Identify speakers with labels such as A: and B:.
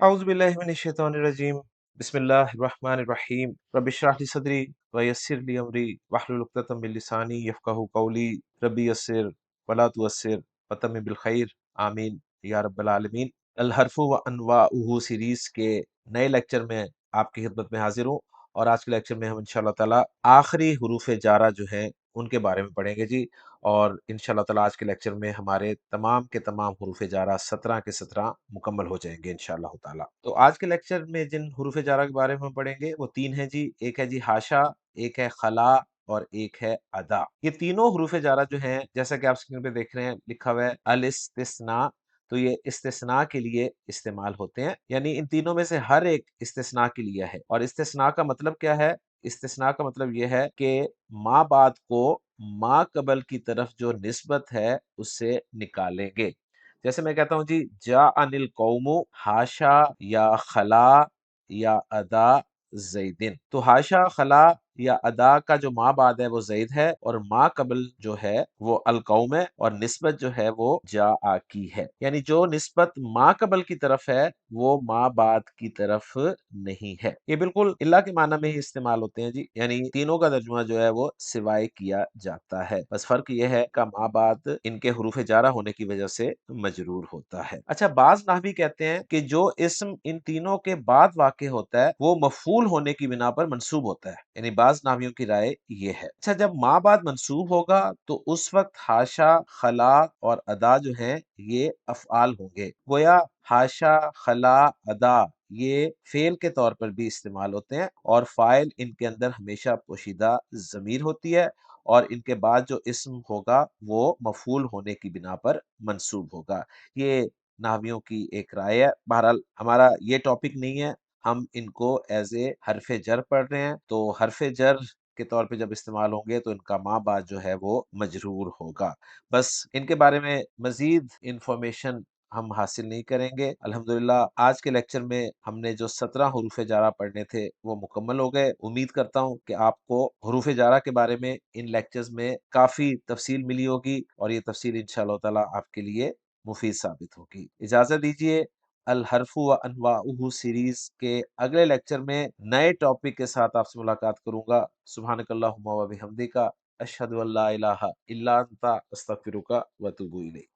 A: अऊज़ु बिल्लाहि मिनश शैतानिर रजीम। बिस्मिल्लाहिर रहमानिर रहीम। रब्बि इश्रह ली सदरी व यस्सिर ली अमरी वहलुल उक़दतम मिन लिसानी यफ़क़हू क़ौली। रब्बि यस्सिर वला तुअस्सिर वतम्मिम बिल खैर। आमीन या रब्बल आलमीन। अल हर्फ़ु व अनवाउहु सीरीज़ के नए लेक्चर में आपकी खिदमत में हाज़िर हूँ, और आज के लेक्चर में हम इंशाअल्लाह ताला आखिरी हुरूफ़ जारा जो हैं उनके बारे में पढ़ेंगे जी। और इंशाअल्लाह ताला आज के लेक्चर में हमारे तमाम के तमाम हुरूफ़ जारा 17 के 17 मुकम्मल हो जाएंगे इंशाअल्लाह ताला। तो आज के लेक्चर में जिन हुरूफ़ जारा के बारे में हम पढ़ेंगे वो तीन हैं जी। एक है जी हाशा, एक है खला और एक है अदा। ये तीनों हुरूफ़ जारा जो हैं, जैसा कि आप स्क्रीन पे देख रहे हैं लिखा हुआ है अल इस्तिस्ना, तो ये इस्तिस्ना के लिए इस्तेमाल होते हैं। यानी इन तीनों में से हर एक इस्तिस्ना के लिए है। और इस्तिस्ना का मतलब क्या है? इस्तिस्ना का मतलब ये है कि माँ बाद को माँ कबल की तरफ जो निस्बत है उससे निकालेंगे। जैसे मैं कहता हूँ जी, जा अनिल कौमु हाशा या खला या अदा जैदिन। तो हाशा, खला या अदा का जो माँ बाद है वो जैद है, और माँ कबल जो है वो अल कौम है, और निस्बत जो है वो जा आ की है। यानी जो निस्बत माँ कबल की तरफ है वो माँ बाद की तरफ नहीं है। ये बिल्कुल इल्ला के माना में ही इस्तेमाल होते हैं जी। यानी तीनों का तर्जुमा जो है वो सिवाय किया जाता है। बस फर्क ये है का माँ बाद इनके हुरूफ जारा होने की वजह से मजरूर होता है। अच्छा, बाज नाहवी कहते हैं कि जो इस्म इन तीनों के बाद वाक़े होता है वो मफूल होने की बिना पर मंसूब होता है। यानी बाज नाहवियों की राय ये है। अच्छा, जब माँ बाद मंसूब होगा तो उस वक्त हाशा, खला और अदा जो है ये अफ़आल होंगे। गोया हाशा, खला, अदा ये फेल के तौर पर भी इस्तेमाल होते हैं, और फाइल इनके अंदर हमेशा पोशीदा ज़मीर होती है, और इनके बाद जो इस्म होगा वो मफूल होने की बिना पर मंसूब होगा। ये नाहवियों की एक राय है। बहरहाल हमारा ये टॉपिक नहीं है, हम इनको एज़ ए हरफ़े जर पढ़ रहे हैं। तो हरफ़े जर के तौर पे जब इस्तेमाल होंगे तो इनका माँ बाद जो है वो मजरूर होगा। बस इनके बारे में मज़ीद इन्फॉर्मेशन हम हासिल नहीं करेंगे। अल्हम्दुलिल्लाह आज के लेक्चर में हमने जो 17 हुरूफ़ जारा पढ़ने थे वो मुकम्मल हो गए। उम्मीद करता हूँ कि आपको हुरूफ़ जारा के बारे में इन लेक्चर्स में काफ़ी तफ़सील मिली होगी, और ये तफ़सील इंशाअल्लाह ताला आपके लिए मुफ़ीद साबित होगी। इजाज़त दीजिए। अल हर्फ़ु व अनवाउहु सीरीज़ के अगले लेक्चर में नए टॉपिक के साथ आपसे मुलाकात करूँगा। सुब्हानकल्लाहुम्मा व बिहम्दिका अशहदु अल्ला इलाहा इल्ला अंता अस्तगफिरुका व अतूबु इलैक।